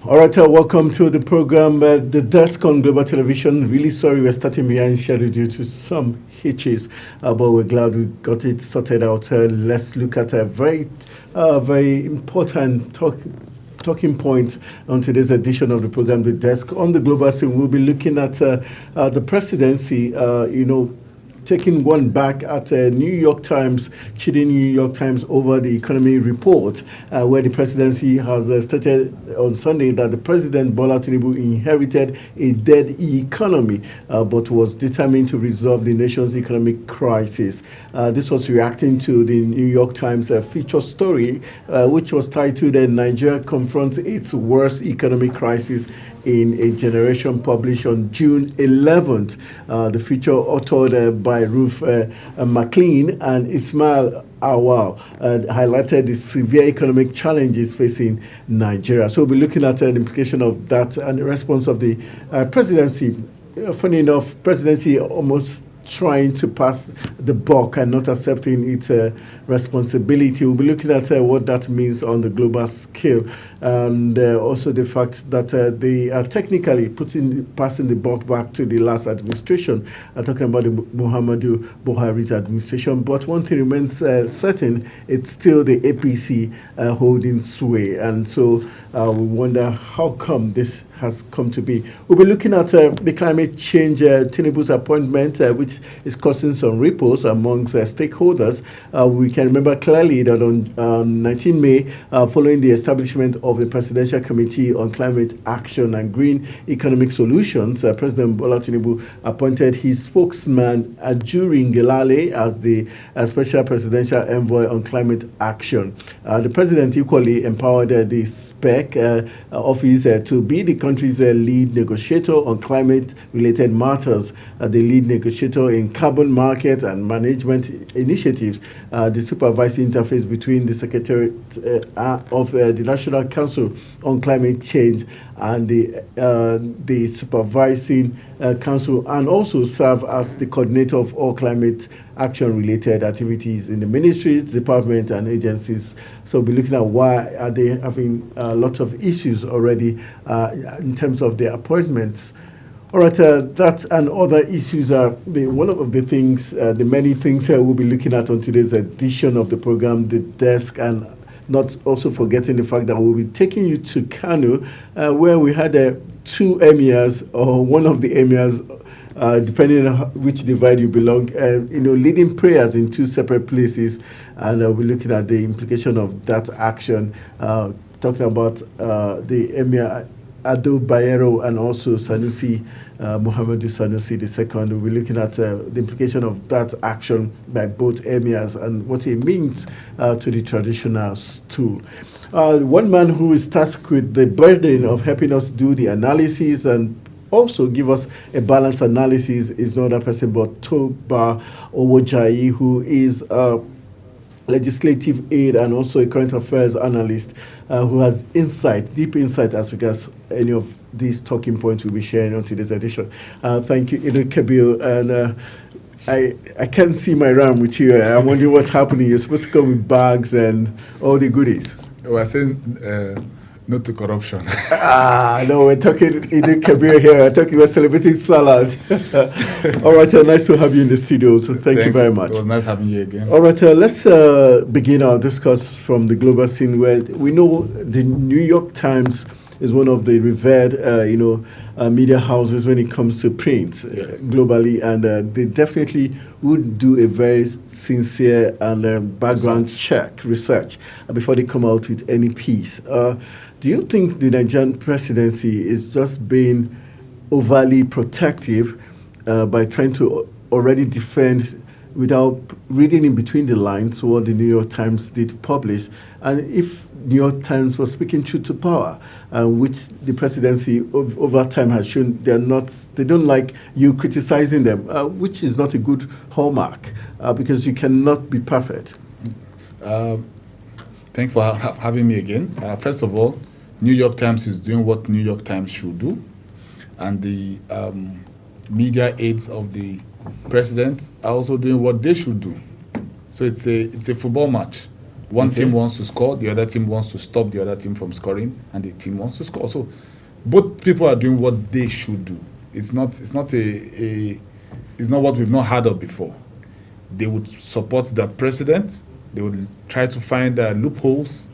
All right, welcome to the program, The Desk on Global Television. Really sorry we're starting behind schedule due to some hitches, but we're glad we got it sorted out. Let's look at a very important talking point on today's edition of the program, The Desk on the Global Scene. We'll be looking at the presidency, taking one back at New York Times, cheating New York Times over the economy report, where the presidency has stated on Sunday that the president, Bola Tinubu, inherited a dead economy, but was determined to resolve the nation's economic crisis. This was reacting to the New York Times feature story, which was titled Nigeria Confronts Its Worst Economic Crisis in a Generation, published on June 11th. The feature authored by Ruth McLean and Ismail Awal highlighted the severe economic challenges facing Nigeria. So we'll be looking at the implication of that and the response of the presidency. Funny enough, presidency almost trying to pass the buck and not accepting its responsibility. We'll be looking at what that means on the global scale, and also the fact that they are technically passing the buck back to the last administration. Talking about the Muhammadu Buhari's administration, but one thing remains certain: it's still the APC holding sway, and so we wonder how come this has come to be. We'll be looking at the climate change, Tinubu's appointment, which is causing some ripples amongst stakeholders. We can remember clearly that on 19 May, following the establishment of the Presidential Committee on Climate Action and Green Economic Solutions, President Bola Tinubu appointed his spokesman, Ajuri Ngelale, as the Special Presidential Envoy on Climate Action. The president equally empowered the SPEC office to be the country's lead negotiator on climate-related matters, the lead negotiator in carbon market and management initiatives, the supervising interface between the Secretariat of the National Council on Climate Change and the supervising council, and also serve as the coordinator of all climate action-related activities in the ministries, departments, and agencies. So we'll be looking at why are they having a lot of issues already in terms of their appointments. All right, that and other issues are one of the things, the many things we'll be looking at on today's edition of the program, The Desk, and not also forgetting the fact that we'll be taking you to Kano, where we had two emirs, or one of the emirs, depending on which divide you belong, leading prayers in two separate places, and we'll be looking at the implication of that action, talking about the emir Ado Bayero and also Sanusi, Muhammadu Sanusi II. We're looking at the implication of that action by both emirs and what it means to the traditionals too. One man who is tasked with the burden of helping us do the analysis and also give us a balanced analysis is no other person but Toba Owojayi, who is legislative aide and also a current affairs analyst who has deep insight as regards any of these talking points we'll be sharing on today's edition. Thank you, Idris Kabil. And I can't see my ram with you. I'm wondering what's happening. You're supposed to come with bags and all the goodies. We're saying no to corruption. No, we're talking Idris Kabir here. We're celebrating salad. All right, nice to have you in the studio. So thank you very much. It was nice having you again. All right, let's begin our discourse from the global scene, where we know the New York Times is one of the revered, media houses when it comes to print globally, and they definitely would do a very sincere and background check, research, before they come out with any piece. Do you think the Nigerian presidency is just being overly protective by trying to already defend without reading in between the lines what the New York Times did publish? And if New York Times was speaking truth to power, which the presidency over time has shown they don't like you criticizing them, which is not a good hallmark, because you cannot be perfect. Thanks for having me again. First of all, New York Times is doing what New York Times should do, and the media aides of the president are also doing what they should do. So it's a football match. One Okay. team wants to score, the other team wants to stop the other team from scoring, and the team wants to score. So both people are doing what they should do. It's not what we've not heard of before. They would support the president. They would try to find loopholes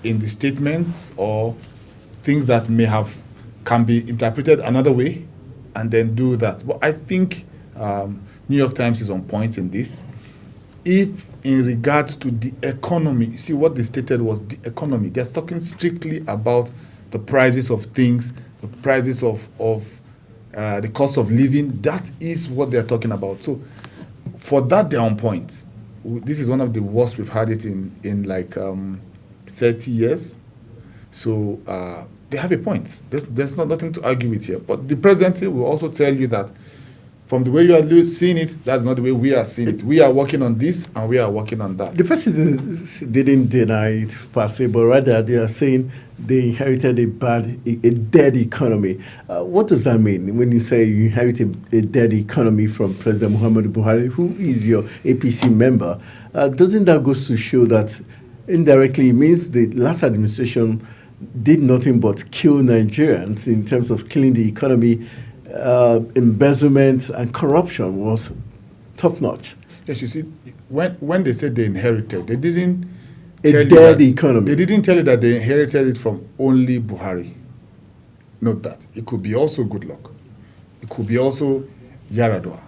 in the statements or things that can be interpreted another way, and then do that. But I think New York Times is on point in this. If in regards to the economy, see what they stated was the economy. They're talking strictly about the prices of things, the prices of the cost of living. That is what they're talking about. So for that, they're on point. This is one of the worst we've had it in like 30 years. So they have a point. There's nothing to argue with here. But the presidency will also tell you that from the way you are seeing it, that's not the way we are seeing it. We are working on this and we are working on that. The president didn't deny it per se, but rather they are saying they inherited a dead economy. What does that mean when you say you inherited a dead economy from President Muhammadu Buhari, who is your APC member? Doesn't that go to show that indirectly it means the last administration did nothing but kill Nigerians in terms of killing the economy? Embezzlement and corruption was top notch. Yes, you see, when they said they inherited, they didn't A tell you dead that, economy. They didn't tell you that they inherited it from only Buhari. Note that. It could be also Goodluck. It could be also Yaradua.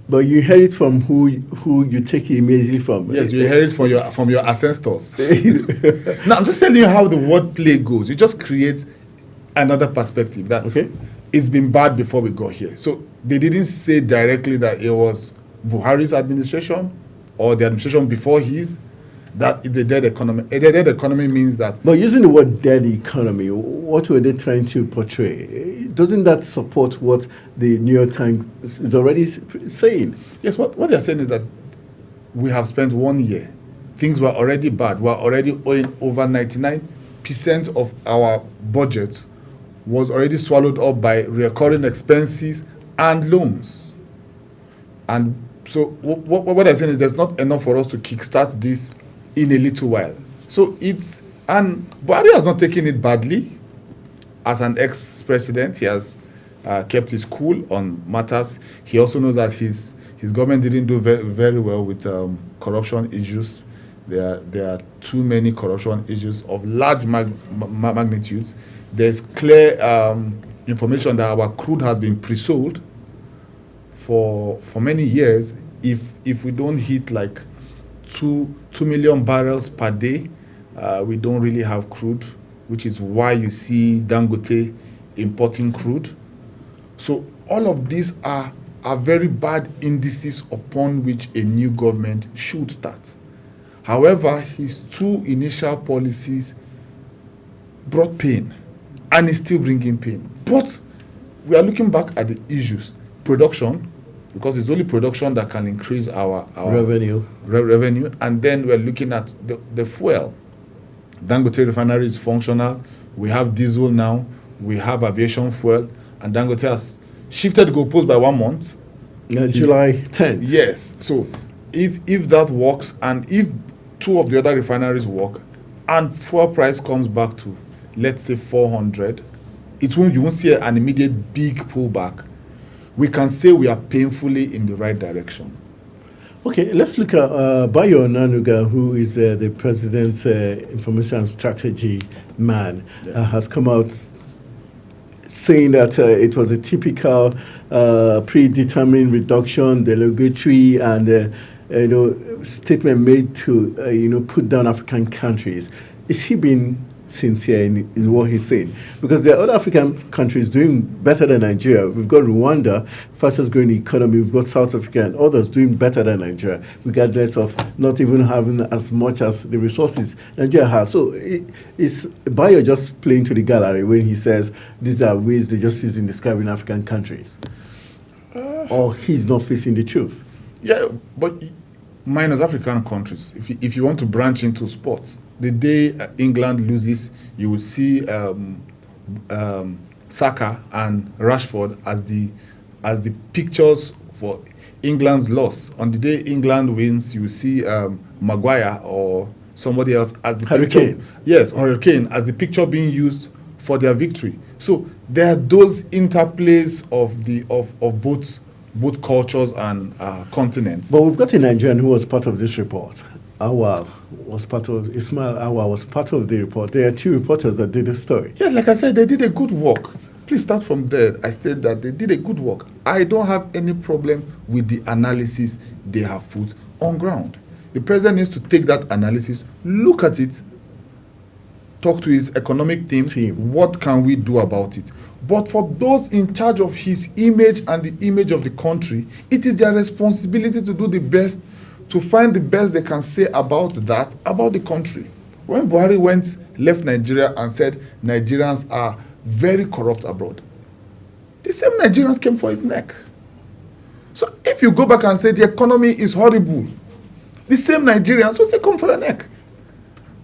But you inherit from who you take it immediately from. Yes, you inherit from your ancestors. Now, I'm just telling you how the wordplay goes. You just create another perspective that Okay. it's been bad before we got here. So they didn't say directly that it was Buhari's administration or the administration before his, that it's a dead economy. A dead economy means that. But using the word dead economy, what were they trying to portray? Doesn't that support what the New York Times is already saying? Yes, what they're saying is that we have spent 1 year. Things were already bad. We're already owing over 99% of our budget was already swallowed up by recurring expenses and loans. And so what they're saying is there's not enough for us to kickstart this in a little while. So and Buhari has not taken it badly. As an ex-president, he has kept his cool on matters. He also knows that his government didn't do very, very well with corruption issues. There are too many corruption issues of large magnitudes. There's clear information that our crude has been pre-sold for many years. If we don't hit like 2 million barrels per day, we don't really have crude, which is why you see Dangote importing crude. So all of these are very bad indices upon which a new government should start. However, his two initial policies brought pain, and is still bringing pain. But we are looking back at the issues. Production, because it's only production that can increase our Revenue. revenue. And then we're looking at the fuel. Dangote refinery is functional. We have diesel now. We have aviation fuel. And Dangote has shifted goalposts by 1 month. July 10th. Yes. So if that works, and if 2 of the other refineries work, and fuel price comes back to, let's say, 400, you won't see an immediate big pullback. We can say we are painfully in the right direction. Okay, let's look at Bayo Onanuga, who is the president's information strategy man, has come out saying that it was a typical predetermined reduction, derogatory, and statement made to put down African countries. Is he being sincere in what he's saying? Because there are other African countries doing better than Nigeria. We've got Rwanda, fastest growing economy. We've got South Africa and others doing better than Nigeria, regardless of not even having as much as the resources Nigeria has. So is Bayo just playing to the gallery when he says these are ways they just use in describing African countries? Or he's not facing the truth? Yeah, but minus African countries, if you want to branch into sports, the day England loses, you will see Saka and Rashford as the pictures for England's loss. On the day England wins, you will see Maguire or somebody else as the Hurricane. picture. Yes, hurricane as the picture being used for their victory. So there are those interplays of both cultures and continents. But we've got a Nigerian who was part of this report. Ismail Awal was part of the report. There are two reporters that did the story. Yeah, like I said, they did a good work. Please start from there. I said that they did a good work. I don't have any problem with the analysis they have put on ground. The president needs to take that analysis, look at it, talk to his economic team. What can we do about it? But for those in charge of his image and the image of the country, it is their responsibility to do the best, to find the best they can say about that, about the country. When Buhari left Nigeria and said Nigerians are very corrupt abroad, the same Nigerians came for his neck. So if you go back and say the economy is horrible, the same Nigerians will say come for your neck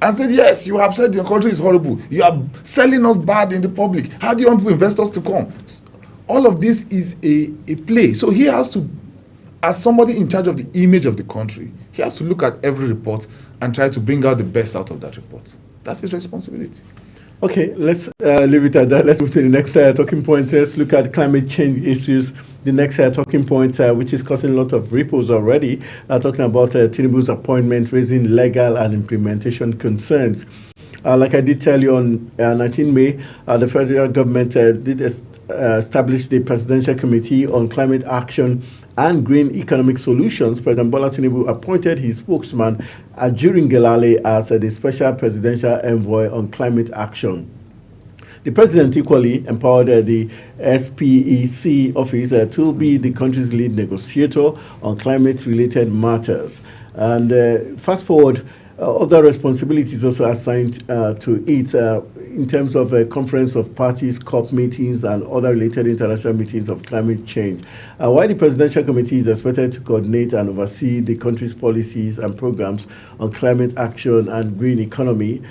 and said, yes, you have said the country is horrible. You are selling us bad in the public. How do you want investors to come? All of this is a play. So he has to, as somebody in charge of the image of the country, he has to look at every report and try to bring out the best out of that report. That's his responsibility. Okay, let's leave it at that. Let's move to the next talking point. Let's look at climate change issues. The next talking point, which is causing a lot of ripples already, talking about Tinubu's appointment, raising legal and implementation concerns. Like I did tell you on 19 May, the federal government did establish the Presidential Committee on Climate Action and Green Economic Solutions. President Bola Tinubu appointed his spokesman, Ajurin Gelale, as the Special Presidential Envoy on Climate Action. The president equally empowered the SPEC office to be the country's lead negotiator on climate-related matters. And fast forward, other responsibilities also assigned to it in terms of a conference of parties, COP meetings, and other related international meetings of climate change. While the Presidential Committee is expected to coordinate and oversee the country's policies and programs on climate action and green economy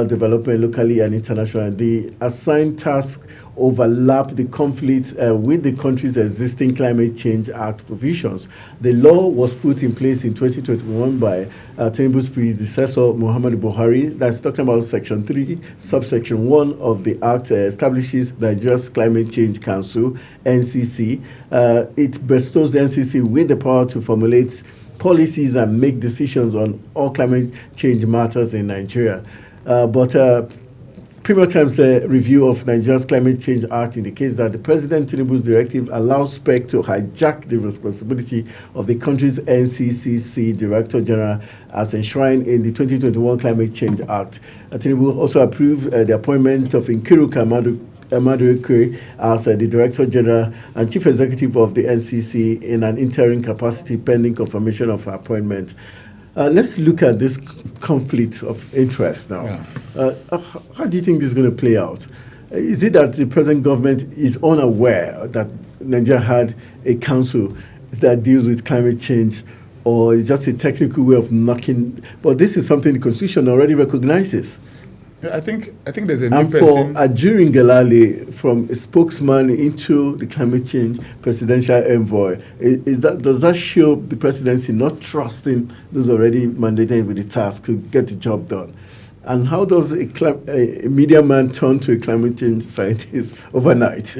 development locally and internationally, the assigned tasks overlap the conflict with the country's existing Climate Change Act provisions. The law was put in place in 2021 by Tinubu's predecessor, Muhammadu Buhari. That's talking about Section 3, Subsection 1 of the Act establishes Nigeria's Climate Change Council, NCC. It bestows the NCC with the power to formulate policies and make decisions on all climate change matters in Nigeria. But Premier Times review of Nigeria's Climate Change Act indicates that the President Tinubu's directive allows SPEC to hijack the responsibility of the country's NCCC Director General as enshrined in the 2021 Climate Change Act. Tinubu also approved the appointment of Nkiruka Madueke as the Director General and Chief Executive of the NCC in an interim capacity pending confirmation of her appointment. Let's look at this conflict of interest now. Yeah. How do you think this is going to play out? Is it that the present government is unaware that Nigeria had a council that deals with climate change, or is just a technical way of knocking? But this is something the Constitution already recognizes. Yeah, I think there's a new and person. For Ajurin Gelale, from a spokesman into the climate change presidential envoy, does that show the presidency not trusting those already mandated with the task to get the job done? And how does a media man turn to a climate change scientist overnight?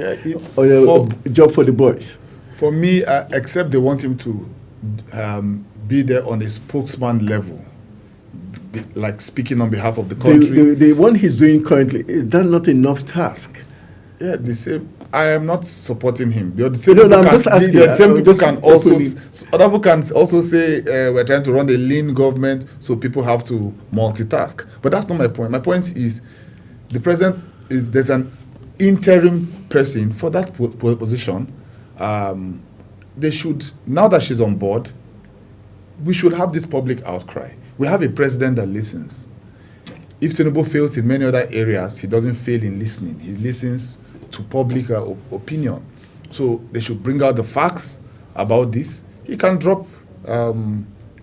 Or a job for the boys? For me, except they want him to be there on a spokesman level, like speaking on behalf of the country. The one he's doing currently, is that not enough task? Yeah, the same. I am not supporting him. The same people can other people can also say we're trying to run a lean government, so people have to multitask. But that's not my point. My point is the president there's an interim person for that position. They should, now that she's on board, we should have this public outcry. We have a president that listens. If Tinubu fails in many other areas, he doesn't fail in listening. He listens to public opinion. So they should bring out the facts about this. He can drop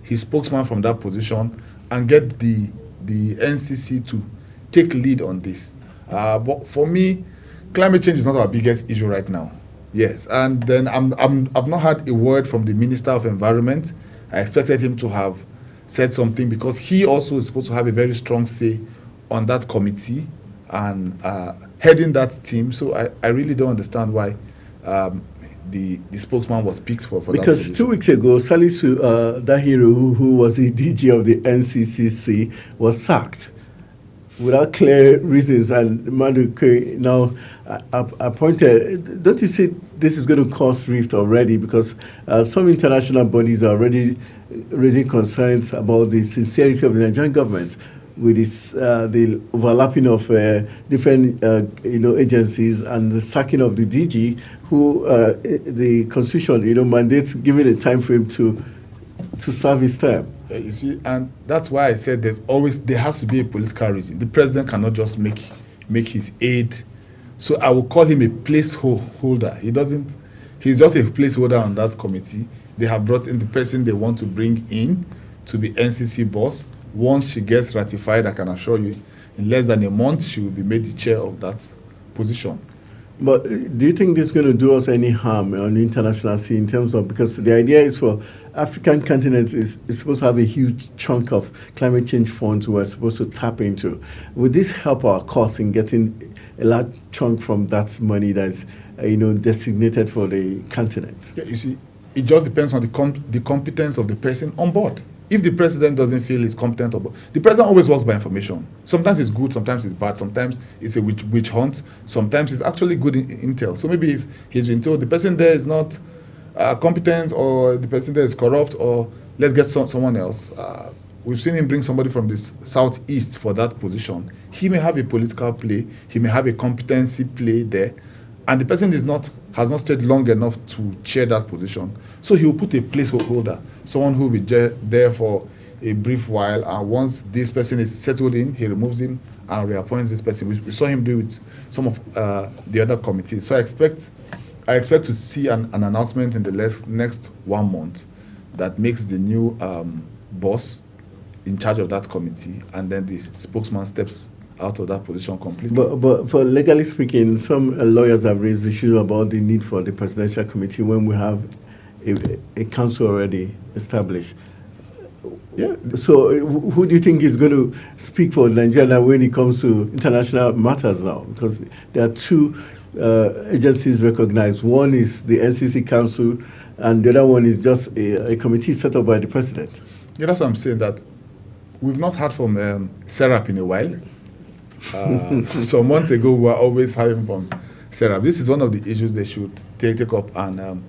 his spokesman from that position and get the NCC to take lead on this. But for me, climate change is not our biggest issue right now. Yes, and then I've not had a word from the Minister of Environment. I expected him to have said something, because he also is supposed to have a very strong say on that committee and heading that team. So I really don't understand why the spokesman was picked for that Because position. 2 weeks ago, Salisu Dahiru, who was the DG of the NCCC, was sacked without clear reasons, and Maduka now appointed. Don't you see this is going to cause rift already? Because some international bodies are already raising concerns about the sincerity of the Nigerian government with this, the overlapping of different agencies and the sacking of the DG, who the constitution mandates giving a time frame to serve his term. You see, and that's why I said there has to be a political reason. The president cannot just make his aide. So I will call him a placeholder. He's just a placeholder on that committee. They have brought in the person they want to bring in to be NCC boss. Once she gets ratified, I can assure you, in less than a month, she will be made the chair of that position. But do you think this is going to do us any harm on the international scene in terms of, because the idea is for African continent is supposed to have a huge chunk of climate change funds we're supposed to tap into. Would this help our cause in getting a large chunk from that money that's designated for the continent? Yeah, you see, it just depends on the competence of the person on board. If the president doesn't feel he's competent, the president always works by information. Sometimes it's good, sometimes it's bad, sometimes it's a witch hunt, sometimes it's actually good intel. So maybe if he's been told the person there is not competent, or the person there is corrupt, or let's get someone else. We've seen him bring somebody from the southeast for that position. He may have a political play, he may have a competency play there, and the person has not stayed long enough to chair that position. So he will put a placeholder, someone who will be there for a brief while, and once this person is settled in, he removes him and reappoints this person. We saw him do it with some of the other committees. So I expect to see an announcement in the next 1 month that makes the new boss in charge of that committee, and then the spokesman steps out of that position completely. But for legally speaking, some lawyers have raised issues about the need for the presidential committee when we have a council already established. Yeah. So who do you think is going to speak for Nigeria when it comes to international matters now? Because there are two agencies recognized. One is the NCC Council, and the other one is just a committee set up by the president. Yeah, that's what I'm saying, that we've not heard from SERAP in a while. Some months ago, we were always hearing from SERAP. This is one of the issues they should take up, and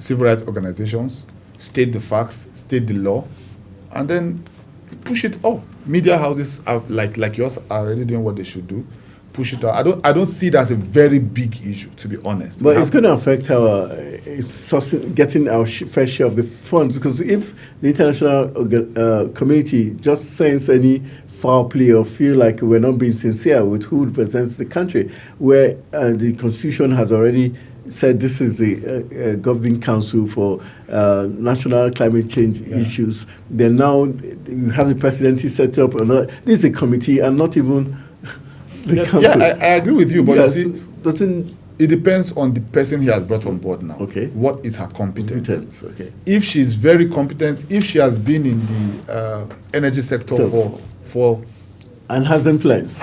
civil rights organizations state the facts, state the law, and then push it up. Media houses are like yours are already doing what they should do. Push it out. I don't see it as a very big issue, to be honest. But it's going to affect our getting our fair share of the funds, because if the international community just sense any foul play or feel like we're not being sincere with who represents the country, where the Constitution has already said this is the governing council for national climate change issues, then now you have the presidency set up, this is a committee and not even the council. Yeah, I agree with you, but yes, you see, it depends on the person he has brought on board now. Okay. What is her competence? Okay. If she's very competent, if she has been in the energy sector for and has influence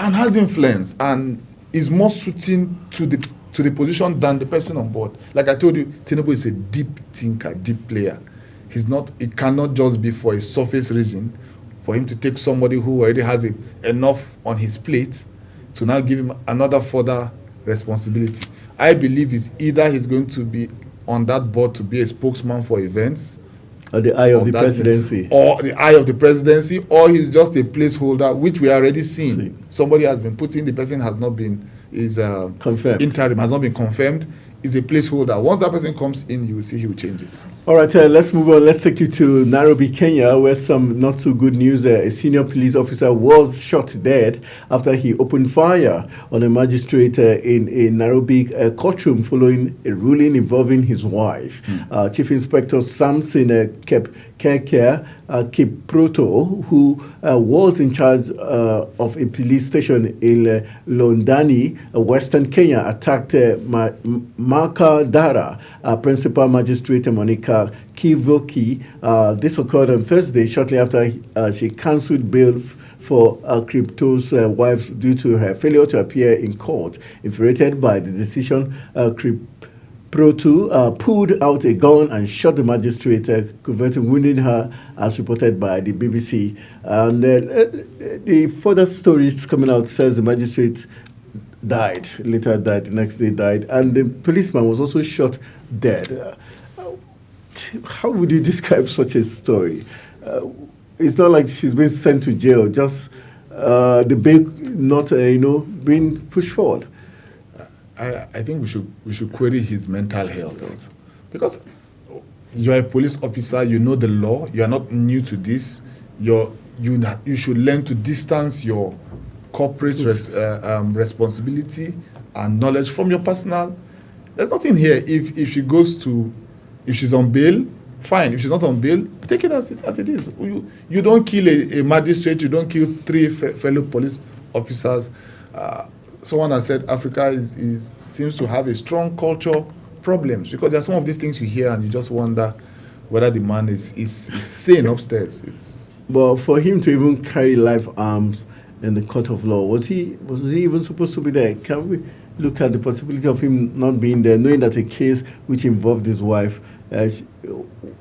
and is more suiting to the position than the person on board. Like I told you, Tinubu is a deep thinker, deep player. It cannot just be for a surface reason for him to take somebody who already has enough on his plate to now give him another further responsibility. I believe it's either he's going to be on that board to be a spokesman for events, or the eye of the presidency, or the eye of the presidency, or he's just a placeholder, which we are already seeing. Somebody has been put in, the person has not been confirmed. Interim has not been confirmed. Is a placeholder. Once that person comes in, you will see he will change it. All right, let's move on. Let's take you to Nairobi, Kenya, where some not so good news. A senior police officer was shot dead after he opened fire on a magistrate in a Nairobi courtroom following a ruling involving his wife. Chief Inspector Samson Keke Kiproto, who was in charge of a police station in Londani, Western Kenya, attacked Marka Dara, principal magistrate Monica Kivoki. This occurred on Thursday, shortly after she cancelled bail for Crypto's wives due to her failure to appear in court. Infuriated by the decision, Pro2 pulled out a gun and shot the magistrate, wounding her, as reported by the BBC. And the further stories coming out says the magistrate later died, the next day died, and the policeman was also shot dead. How would you describe such a story? It's not like she's been sent to jail, just the bail not, being pushed forward. I think we should query his mental health, because you're a police officer, you know the law, you are not new to this. You should learn to distance your corporate responsibility and knowledge from your personal. There's nothing here. If she's on bail, fine. If she's not on bail, take it as it is. You don't kill a magistrate. You don't kill 3 fellow police officers. Someone has said Africa seems to have a strong culture problems, because there are some of these things you hear and you just wonder whether the man is sane upstairs. But for him to even carry live arms in the court of law, was he even supposed to be there? Can we look at the possibility of him not being there, knowing that a case which involved his wife,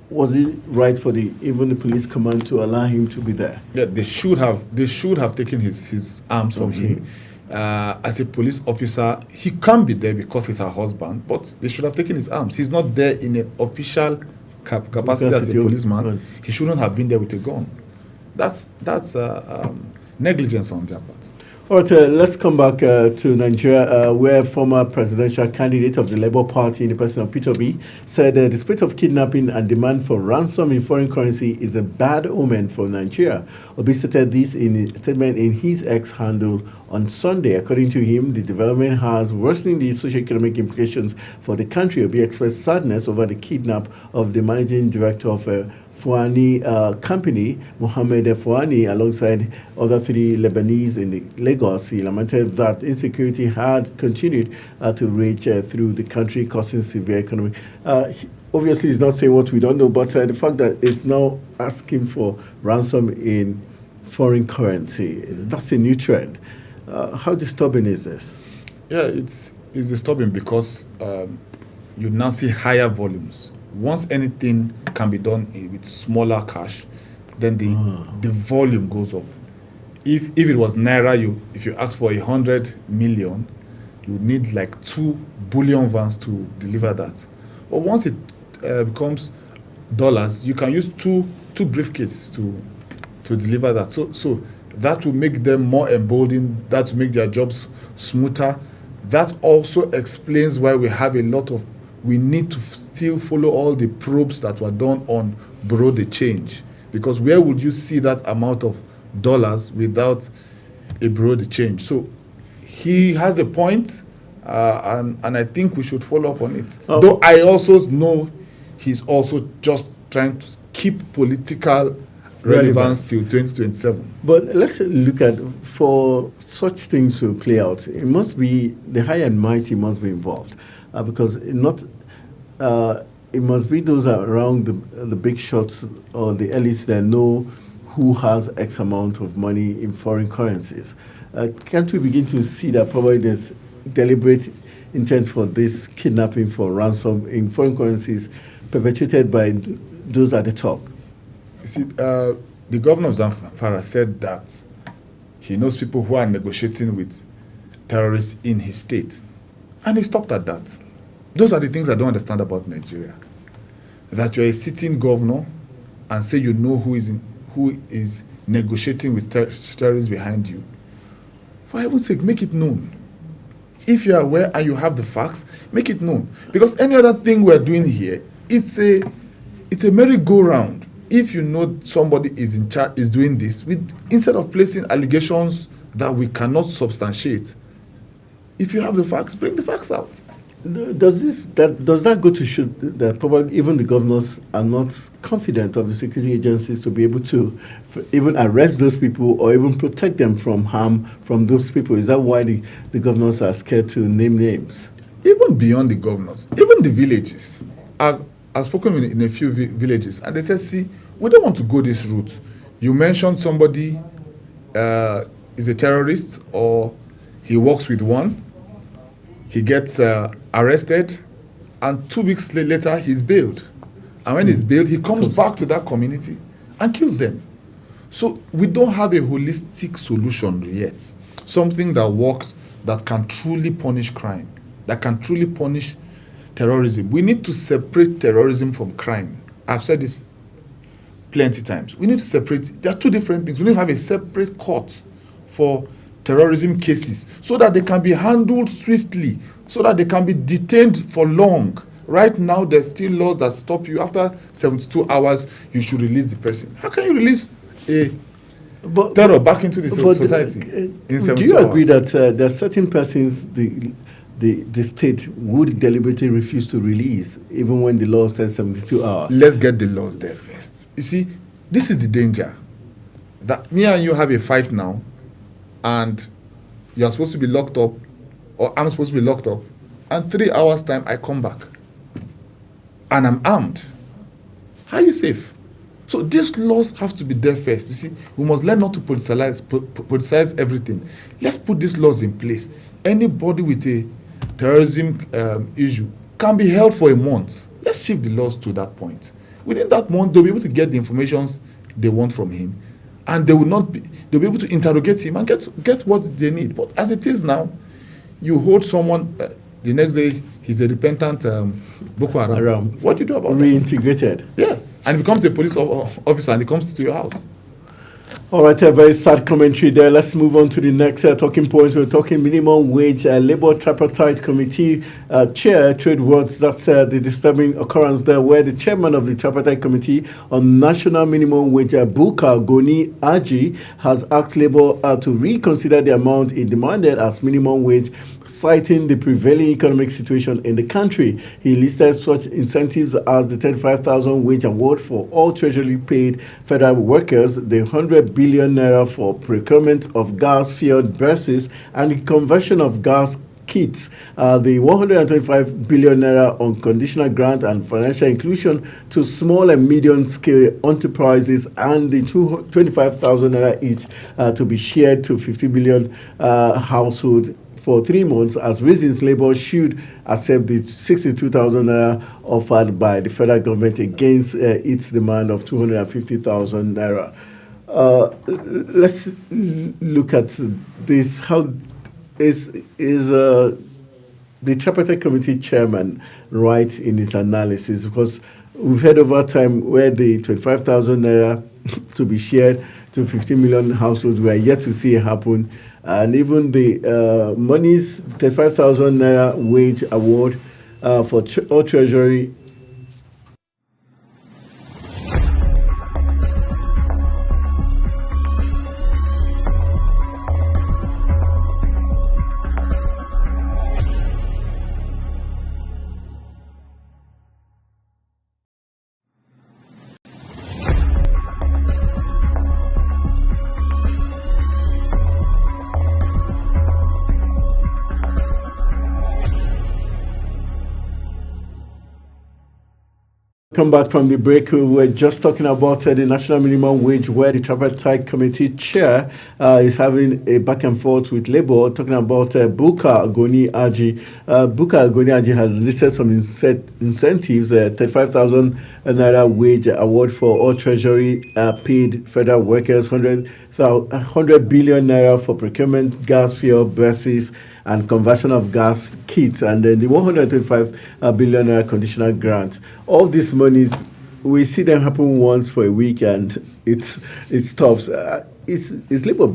was it right for even the police command to allow him to be there? Yeah, they should have taken his arms from him. As a police officer, he can't be there because he's her husband, but they should have taken his arms. He's not there in an official capacity as a policeman. Right. He shouldn't have been there with a gun. That's negligence on their part. All right, let's come back to Nigeria, where former presidential candidate of the Labour Party in the person of Peter Obi said the spate of kidnapping and demand for ransom in foreign currency is a bad omen for Nigeria. Obi stated this in a statement in his X handle on Sunday. According to him, the development has worsened the socio-economic implications for the country. Obi expressed sadness over the kidnap of the managing director of Fouani company, Mohamed Fouani, alongside other 3 Lebanese in Lagos. He lamented that insecurity had continued to rage through the country, causing severe economic. Obviously, he's not saying what we don't know, but the fact that it's now asking for ransom in foreign currency, that's a new trend. How disturbing is this? Yeah, it's disturbing because you now see higher volumes. Once anything can be done with smaller cash, then the volume goes up. If it was naira, if you ask for 100 million, you need like 2 bullion vans to deliver that. But once it becomes dollars, you can use two briefcases to deliver that. So that will make them more emboldened. That will make their jobs smoother. That also explains why we need to still follow all the probes that were done on Bureau de Change, because where would you see that amount of dollars without a Bureau de Change? So he has a point, and I think we should follow up on it. Though I also know he's also just trying to keep political relevance till 2027. But let's look at, for such things to play out, it must be the high and mighty must be involved, because it must be those around the big shots or the elites that know who has X amount of money in foreign currencies. Can't we begin to see that probably there's deliberate intent for this kidnapping for ransom in foreign currencies perpetrated by those at the top? You see, the governor of Zamfara said that he knows people who are negotiating with terrorists in his state, and he stopped at that. Those are the things I don't understand about Nigeria. That you're a sitting governor and say you know who is negotiating with terrorists behind you. For heaven's sake, make it known. If you are aware and you have the facts, make it known. Because any other thing we're doing here, it's a merry-go-round. If you know somebody is in charge, is doing this, instead of placing allegations that we cannot substantiate, if you have the facts, bring the facts out. Does that go to show that probably even the governors are not confident of the security agencies to be able to even arrest those people or even protect them from harm from those people? Is that why the governors are scared to name names? Even beyond the governors, even the villages are I've spoken in a few villages, and they said, see, we don't want to go this route. You mentioned somebody is a terrorist, or he works with one, he gets arrested, and 2 weeks later, he's bailed. And when he's bailed, he comes back to that community and kills them. So we don't have a holistic solution yet. Something that works, that can truly punish crime, that can truly punish terrorism. We need to separate terrorism from crime. I've said this plenty times. We need to separate. There are two different things. We need to have a separate court for terrorism cases so that they can be handled swiftly, so that they can be detained for long. Right now, there's still laws that stop you. After 72 hours, you should release the person. How can you release a terror back into the society in 72 hours? Do you agree that there are certain persons the state would deliberately refuse to release, even when the law says 72 hours? Let's get the laws there first. You see, this is the danger. That me and you have a fight now, and you're supposed to be locked up, or I'm supposed to be locked up, and 3 hours time I come back, and I'm armed. How are you safe? So these laws have to be there first. You see, we must learn not to politicize everything. Let's put these laws in place. Anybody with a terrorism issue can be held for a month. Let's shift the laws to that point. Within that month, they'll be able to get the information they want from him, and they'll be able to interrogate him and get what they need. But as it is now, you hold someone, the next day he's a repentant Boko Haram. What do you do about Reintegrated. that? Yes, and he becomes a police officer, and he comes to your house. All right, a very sad commentary there. Let's move on to the next talking points. We're talking minimum wage. Labour Tripartite Committee Chair, Trade Words, that's the disturbing occurrence there, where the chairman of the Tripartite Committee on National Minimum Wage, Buka Goni Aji, has asked Labour to reconsider the amount it demanded as minimum wage, citing the prevailing economic situation in the country. He listed such incentives as the 35,000 wage award for all treasury paid federal workers, the 100 billion naira for procurement of gas-fueled buses and the conversion of gas kits, the 125 billion naira on conditional grant and financial inclusion to small and medium-scale enterprises, and the 25,000 naira each to be shared to 50 billion households for 3 months, as reasons Labour should accept the 62,000 naira offered by the federal government against its demand of 250,000 naira. Let's look at this. How is the Tripartite Committee chairman right in his analysis? Because we've heard over time where the 25,000 naira to be shared to 50 million households, we are yet to see it happen. And even the monies, 35,000 naira wage award for all treasury. Come back from the break. We were just talking about the national minimum wage, where the Tripartite Committee chair is having a back and forth with Labour, talking about Buka Goni Aji. Buka Goni Aji has listed some incentives, 35,000 naira wage award for all treasury paid federal workers, 100 billion naira for procurement, gas fuel buses, and conversion of gas kits, and then the 125 billion naira conditional grant. All these monies, we see them happen once for a week, and it stops. Is Labour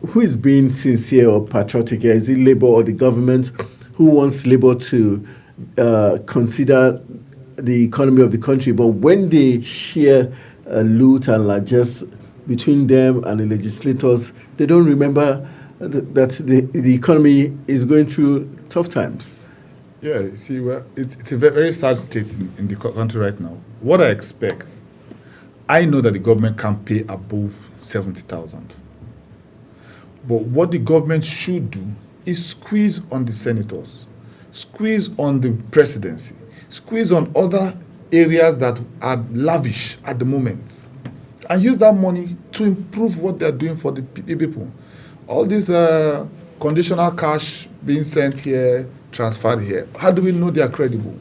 who is being sincere or patriotic here? Is it Labour or the government who wants Labour to consider the economy of the country? But when they share loot and largesse between them and the legislators, they don't remember that the economy is going through tough times. Yeah, you see, well, it's a very sad state in the country right now. What I expect, I know that the government can't pay above 70,000. But what the government should do is squeeze on the senators, squeeze on the presidency, squeeze on other areas that are lavish at the moment and use that money to improve what they're doing for the people. All this conditional cash being sent here, transferred here, how do we know they are credible?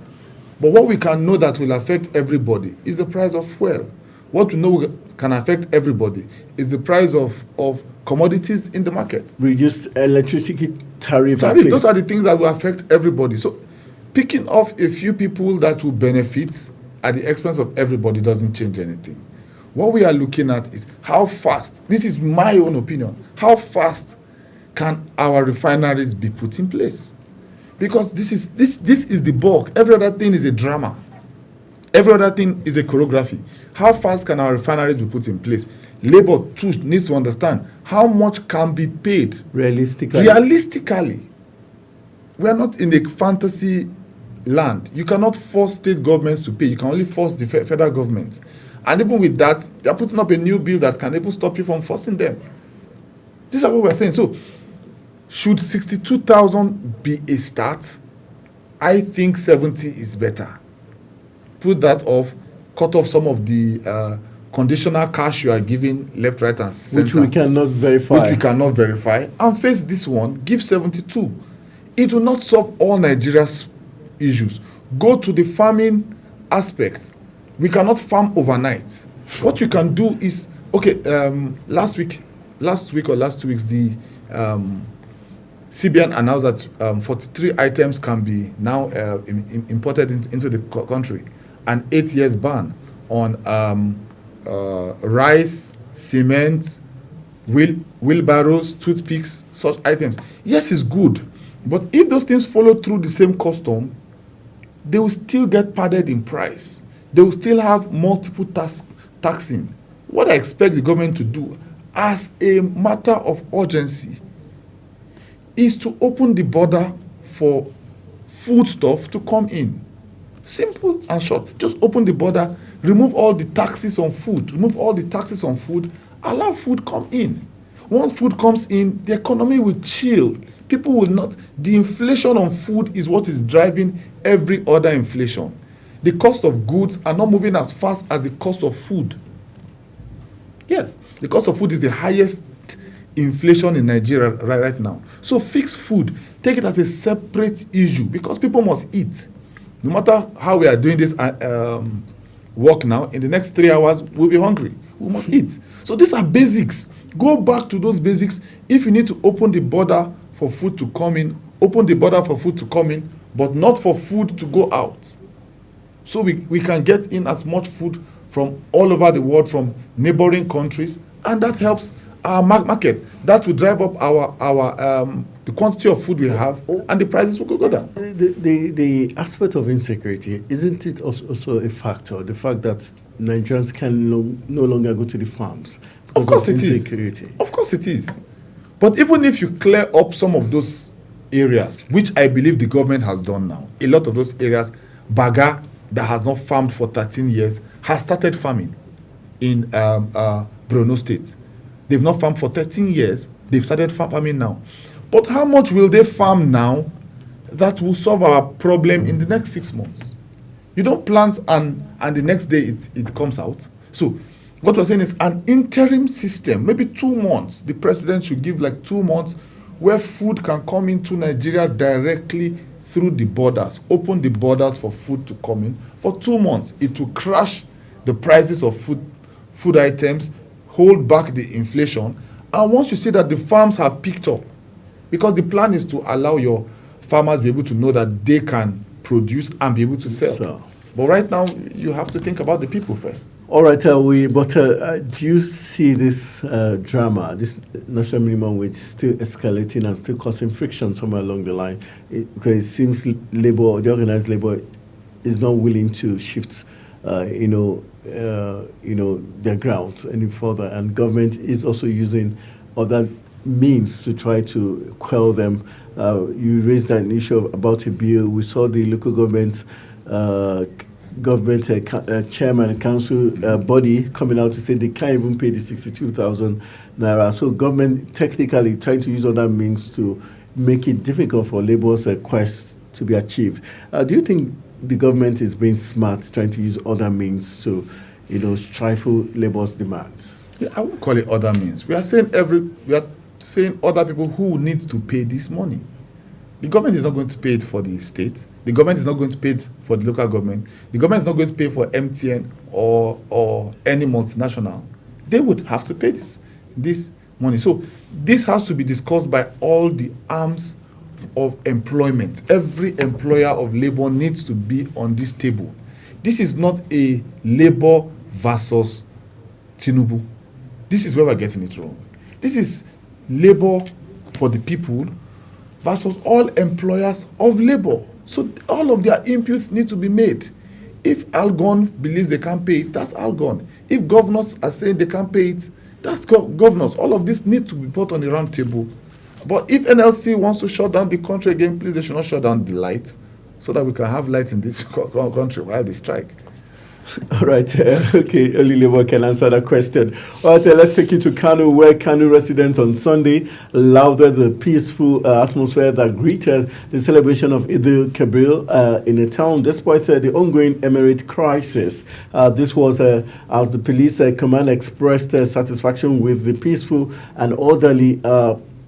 But what we can know that will affect everybody is the price of fuel. What we know can affect everybody is the price of commodities in the market. Reduce electricity tariff. Those are the things that will affect everybody. So picking off a few people that will benefit at the expense of everybody doesn't change anything. What we are looking at is how fast, this is my own opinion, how fast can our refineries be put in place? Because this is the bulk. Every other thing is a drama. Every other thing is a choreography. How fast can our refineries be put in place? Labor too needs to understand how much can be paid realistically. We are not in a fantasy land. You cannot force state governments to pay. You can only force the federal government. And even with that, they are putting up a new bill that can even stop you from forcing them. This is what we are saying. So, should 62,000 be a start? I think 70 is better. Put that off, cut off some of the conditional cash you are giving left, right, and center. Which we cannot verify. And face this one, give 72. It will not solve all Nigeria's issues. Go to the farming aspect. We cannot farm overnight. What you can do is, last week or last 2 weeks, the CBN announced that 43 items can be now imported into the country. An 8 years ban on rice, cement, wheelbarrows, toothpicks, such items. Yes, it's good. But if those things follow through the same custom, they will still get padded in price. They will still have multiple taxing. What I expect the government to do as a matter of urgency is to open the border for foodstuff to come in. Simple and short. Just open the border, remove all the taxes on food, allow food come in. Once food comes in, the economy will chill. People will not. The inflation on food is what is driving every other inflation. The cost of goods are not moving as fast as the cost of food. Yes, the cost of food is the highest inflation in Nigeria right now. So fix food. Take it as a separate issue because people must eat. No matter how we are doing this work now, in the next 3 hours, we'll be hungry. We must eat. So these are basics. Go back to those basics. If you need to open the border for food to come in, open the border for food to come in, but not for food to go out. So we can get in as much food from all over the world, from neighboring countries, and that helps our market. That will drive up the quantity of food we have, and the prices will go down. The aspect of insecurity, isn't it also a factor? The fact that Nigerians can no longer go to the farms because of course of insecurity. Of course it is. But even if you clear up some of those areas, which I believe the government has done now, a lot of those areas, Baga, that has not farmed for 13 years, has started farming in Borno State. They've not farmed for 13 years. They've started farming now. But how much will they farm now that will solve our problem in the next 6 months? You don't plant and the next day it comes out. So what we're saying is an interim system, maybe 2 months. The president should give like 2 months where food can come into Nigeria directly through the borders. Open the borders for food to come in. For 2 months, it will crash the prices of food items, hold back the inflation. And once you see that the farms have picked up, because the plan is to allow your farmers be able to know that they can produce and be able to sell. But right now, you have to think about the people first. All right, do you see this drama, this national minimum wage still escalating and still causing friction somewhere along the line? Because it seems the organized labor is not willing to shift, their grounds any further, and government is also using other means to try to quell them. You raised an issue about a bill. We saw the local government chairman and council body coming out to say they can't even pay the 62,000 naira. So government technically trying to use other means to make it difficult for labor's quest to be achieved. Do you think the government is being smart, trying to use other means to, stifle labor's demands? Yeah, I won't call it other means. We are saying other people who need to pay this money. The government is not going to pay it for the state. The government is not going to pay it for the local government. The government is not going to pay for MTN or any multinational. They would have to pay this money. So this has to be discussed by all the arms of employment. Every employer of labor needs to be on this table. This is not a labor versus Tinubu. This is where we're getting it wrong. This is labor for the people versus all employers of labor. So all of their inputs need to be made. If Algon believes they can't pay it, that's Algon. If governors are saying they can't pay it, that's governors. All of this needs to be put on the round table. But if NLC wants to shut down the country again, please, they should not shut down the light so that we can have light in this country while they strike. All right. Okay, only Labour can answer that question. All right, let's take you to Kano, where Kano residents on Sunday lauded the peaceful atmosphere that greeted the celebration of Eid al-Kabir in the town, despite the ongoing emirate crisis. This was as the police command expressed satisfaction with the peaceful and orderly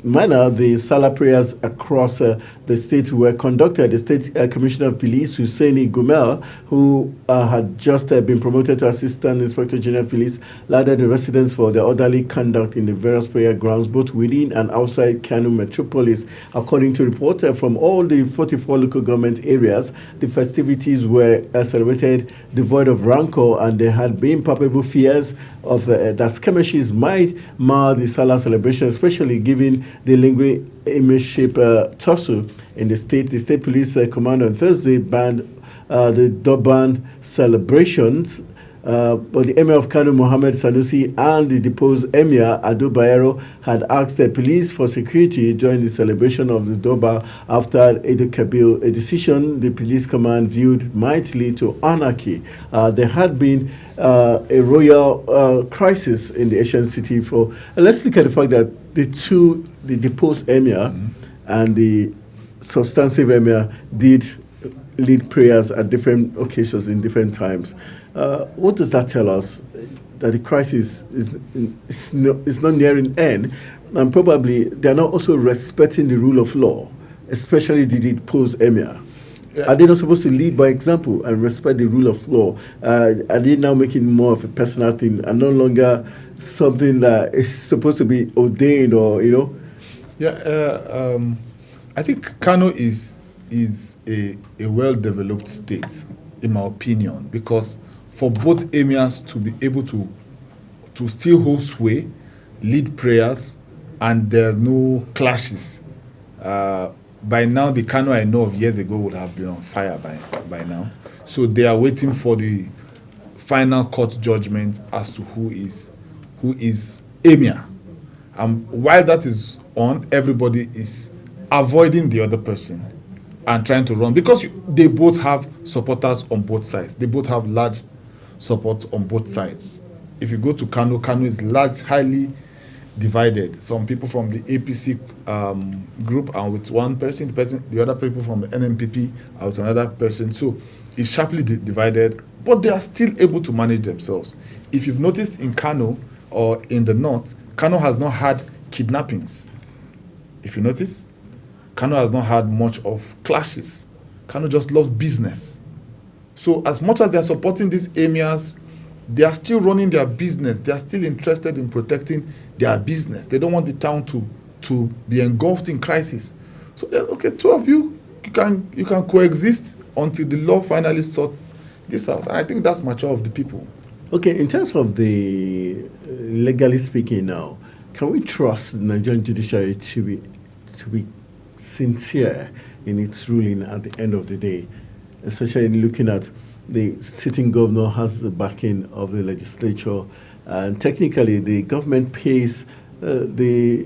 manner the Salah prayers across the state were conducted. The State Commissioner of Police, Hussaini Gumel, who had just been promoted to Assistant Inspector General of Police, lauded the residents for their orderly conduct in the various prayer grounds, both within and outside Kano metropolis. According to reports from all the 44 local government areas, the festivities were celebrated devoid of rancor, and there had been palpable fears of that skirmishes might mar the Salah celebration, especially given the lingering image-shaped tussle in the state. The state police command on Thursday banned the Durban celebrations, but the Emir of Kano, Mohammed Sanusi, and the deposed Emir, Ado Bayero, had asked the police for security during the celebration of the Durban after Eid al-Kabir, a decision the police command viewed might lead to anarchy. There had been a royal crisis in the Asian city. Let's look at the fact that the deposed Emir and the substantive Emir did lead prayers at different occasions in different times. What does that tell us? That the crisis is not nearing end, and probably they are not also respecting the rule of law, especially the deposed Emir. Yeah. Are they not supposed to lead by example and respect the rule of law? Are they now making more of a personal thing and no longer something that is supposed to be ordained or, Yeah, I think Kano is a well-developed state, in my opinion, because for both emirs to be able to still hold sway, lead prayers, and there's no clashes. By now, the Kano I know of years ago would have been on fire by now. So they are waiting for the final court judgment as to who is emir. While that is on, everybody is avoiding the other person and trying to run, because they both have supporters on both sides. They both have large support on both sides. If you go to Kano, Kano is highly divided. Some people from the APC group are with one person, the other people from the NNPP are with another person. So it's sharply divided, but they are still able to manage themselves. If you've noticed in Kano or in the north, Kano has not had kidnappings. If you notice, Kano has not had much of clashes. Kano just loves business. So as much as they are supporting these emirs, they are still running their business. They are still interested in protecting their business. They don't want the town to be engulfed in crisis. So okay, two of you can coexist until the law finally sorts this out. And I think that's mature of the people. Okay, in terms of the legally speaking now, can we trust the Nigerian judiciary to be sincere in its ruling at the end of the day, especially looking at the sitting governor has the backing of the legislature, and technically the government pays the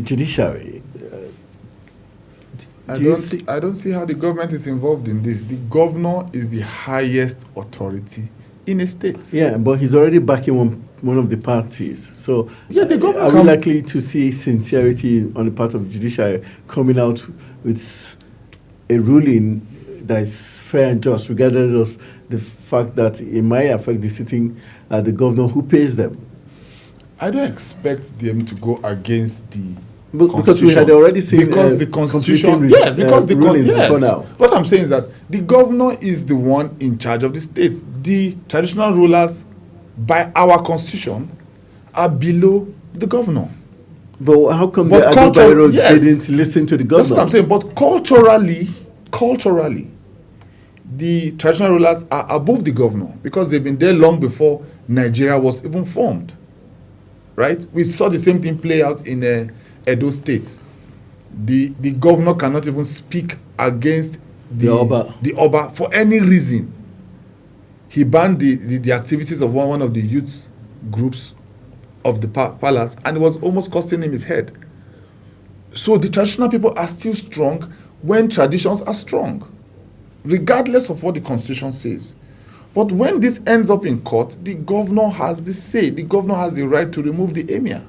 judiciary. I don't see how the government is involved in this. The governor is the highest authority in a state. Yeah, but he's already backing one of the parties. So yeah, the governor are we likely to see sincerity on the part of the judiciary coming out with a ruling that is fair and just, regardless of the fact that it might affect the governor who pays them? I don't expect them to go against the Because we had already seen because the constitution, conflicting yes, because the rulings before now. What I'm saying is that the governor is the one in charge of the state. The traditional rulers, by our constitution, are below the governor. But how come But the culture- Adebayo yes. didn't listen to the governor? That's what I'm saying. But culturally, the traditional rulers are above the governor because they've been there long before Nigeria was even formed. Right? We saw the same thing play out in Edo State. The governor cannot even speak against the Oba for any reason. He banned the activities of one of the youth groups of the palace, and it was almost costing him his head. So the traditional people are still strong when traditions are strong, regardless of what the constitution says. But when this ends up in court, the governor has the say. The governor has the right to remove the emir.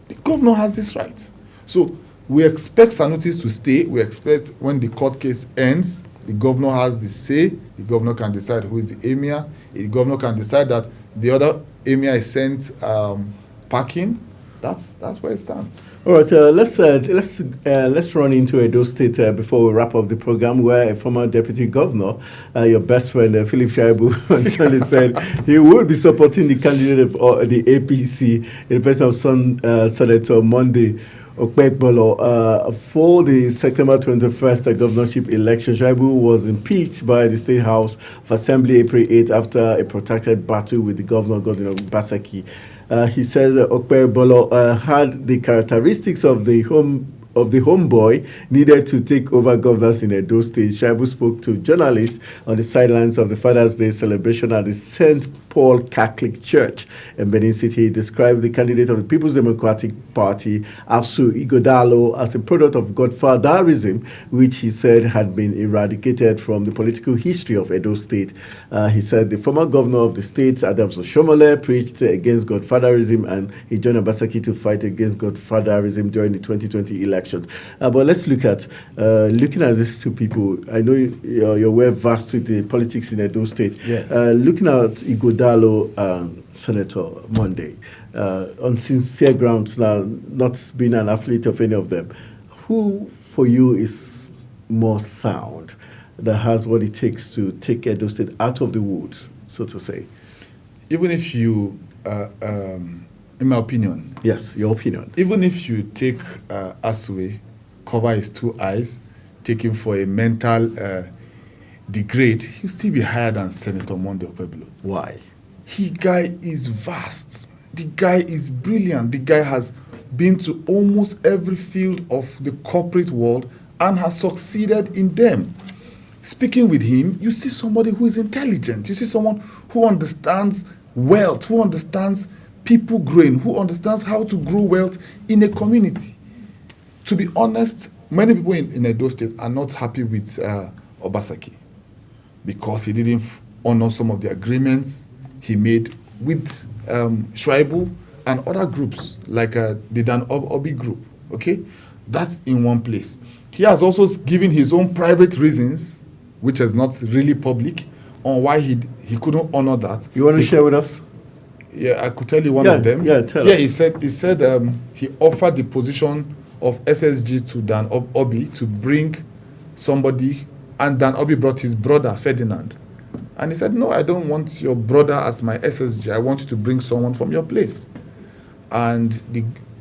The governor has this right. So we expect Sanutis to stay. We expect when the court case ends, the governor has the say. The governor can decide who is the emir. The governor can decide that the other emir is sent packing. That's where it stands. All right, let's run into Edo State before we wrap up the program, where a former deputy governor, your best friend Philip Shaibu, on Sunday said he would be supporting the candidate of the APC in the person of Senator Monday Okpebolo for the September 21st governorship election. Shaibu was impeached by the State House of Assembly April 8 after a protracted battle with the governor, Godwin Obaseki. He says Okpebolo had the characteristics of the homeboy needed to take over governance in Edo State. Shaibu spoke to journalists on the sidelines of the Father's Day celebration at the St. Paul Catholic Church in Benin City. He described the candidate of the People's Democratic Party, Asu Igodalo, as a product of godfatherism, which he said had been eradicated from the political history of Edo State. He said the former governor of the state, Adams Oshomole, preached against godfatherism, and he joined Obaseki to fight against godfatherism during the 2020 elections. But let's look at looking at these two people. I know you're well versed with the politics in Edo State. Yes. Looking at Igodalo and Senator Monday, on sincere grounds now, not being an athlete of any of them, who for you is more sound, that has what it takes to take Edo State out of the woods, so to say? Even if you, in my opinion, Yes, your opinion. even if you take Asue, cover his two eyes, take him for a mental degrade, he'll still be higher than Senator Monday Okpebolo. Why? Guy is vast. The guy is brilliant. The guy has been to almost every field of the corporate world and has succeeded in them. Speaking with him, you see somebody who is intelligent. You see someone who understands wealth, who understands people growing, who understands how to grow wealth in a community. To be honest, many people in Edo State are not happy with Obaseki because he didn't honor some of the agreements he made with Shaibu and other groups like the Dan Obi group. Okay, that's in one place. He has also given his own private reasons, which is not really public, on why he couldn't honor that. You want to share with us? Yeah, I could tell you one of them. Yeah, tell us. He said he offered the position of SSG to Dan Obi to bring somebody, and Dan Obi brought his brother Ferdinand. And he said, no, I don't want your brother as my SSG. I want you to bring someone from your place. And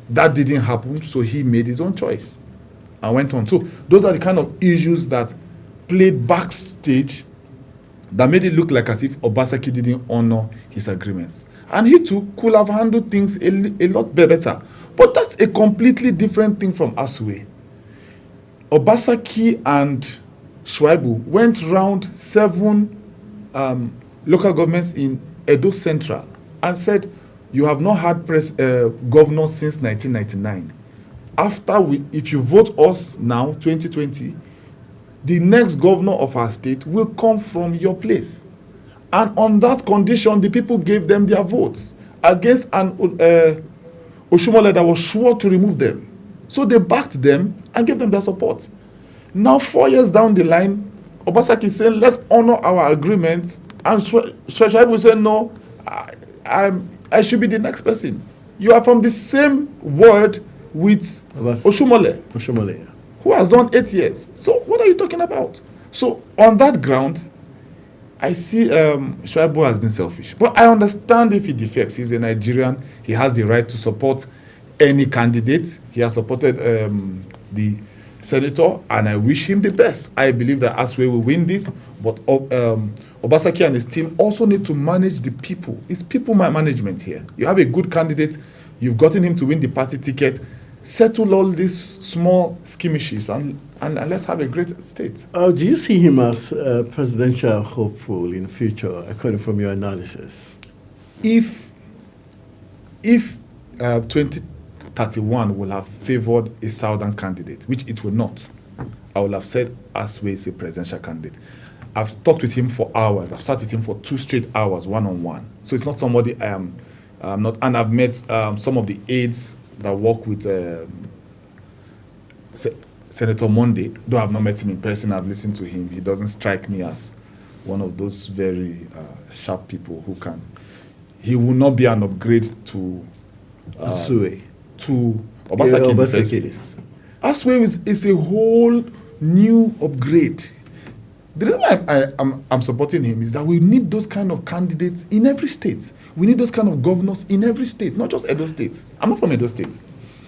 that didn't happen, so he made his own choice and went on. So those are the kind of issues that played backstage that made it look like as if Obaseki didn't honor his agreements. And he too could have handled things a lot better. But that's a completely different thing from Asue. Obaseki and Shaibu went round 7 local governments in Edo Central and said, you have not had governor since 1999. If you vote us now, 2020, the next governor of our state will come from your place. And on that condition, the people gave them their votes against an Oshomole that was sure to remove them. So they backed them and gave them their support. Now, 4 years down the line, Obasaki is saying, let's honor our agreement. And Shaibu will say, no, I should be the next person. You are from the same word with Oshomole, Oshomole, yeah, who has done 8 years. So what are you talking about? So on that ground, I see Shaibu has been selfish. But I understand if he defects. He's a Nigerian. He has the right to support any candidate. He has supported the senator, and I wish him the best. I believe that Asue will win this, but Obasaki and his team also need to manage the people. It's people management here. You have a good candidate. You've gotten him to win the party ticket. Settle all these small skirmishes and let's have a great state. Do you see him as presidential hopeful in the future, according from your analysis? If 2031 will have favored a southern candidate, which it will not, I will have said Asue is a presidential candidate. I've talked with him for hours. I've sat with him for 2 straight hours, one-on-one. So it's not somebody I am not. And I've met some of the aides that work with Senator Monday. Though I've not met him in person, I've listened to him. He doesn't strike me as one of those very sharp people who can. He will not be an upgrade to Asue. To Obasaki in the first place. Asue is a whole new upgrade. The reason why I'm supporting him is that we need those kind of candidates in every state. We need those kind of governors in every state, not just Edo State. I'm not from Edo State.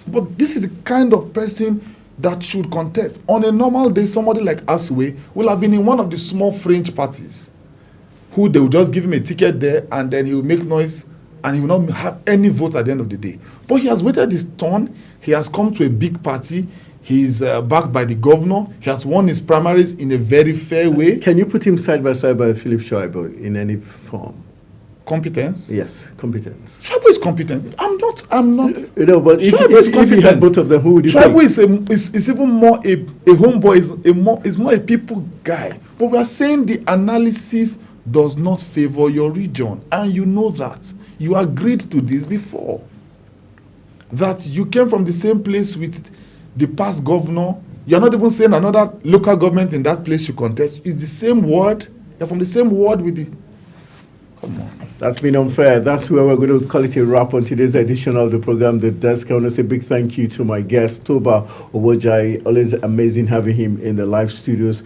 But this is the kind of person that should contest. On a normal day, somebody like Asue will have been in one of the small fringe parties who they will just give him a ticket there and then he will make noise and he will not have any vote at the end of the day. But he has waited his turn. He has come to a big party. He's backed by the governor. He has won his primaries in a very fair way. Can you put him side by side by Philip Shaibu in any form? Competence? Yes, competence. Shaibu is competent. I'm not. You know, but if you had both of them, who would you Shaibu is even more a homeboy, is more a people guy. But we are saying the analysis does not favor your region. And you know that. You agreed to this before. That you came from the same place with the past governor. You're not even saying another local government in that place you contest. It's the same ward. You're from the same ward with the... Come on. That's been unfair. That's where we're going to call it a wrap on today's edition of the program, The Desk. I want to say a big thank you to my guest, Toba Owojai. Always amazing having him in the live studios,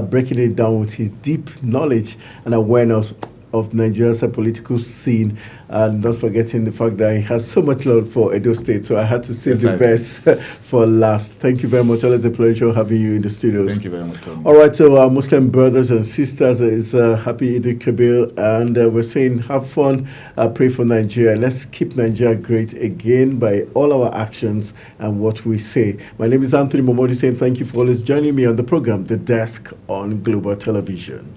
breaking it down with his deep knowledge and awareness of Nigeria's political scene, and not forgetting the fact that he has so much love for Edo State. So I had to save the best for last. Thank you very much. Always a pleasure having you in the studios. Thank you very much, Tom. All right, so our Muslim brothers and sisters, is happy Eid al-Kabir, and we're saying have fun, pray for Nigeria. Let's keep Nigeria great again by all our actions and what we say. My name is Anthony Momodi saying thank you for always joining me on the program, The Desk on Global Television.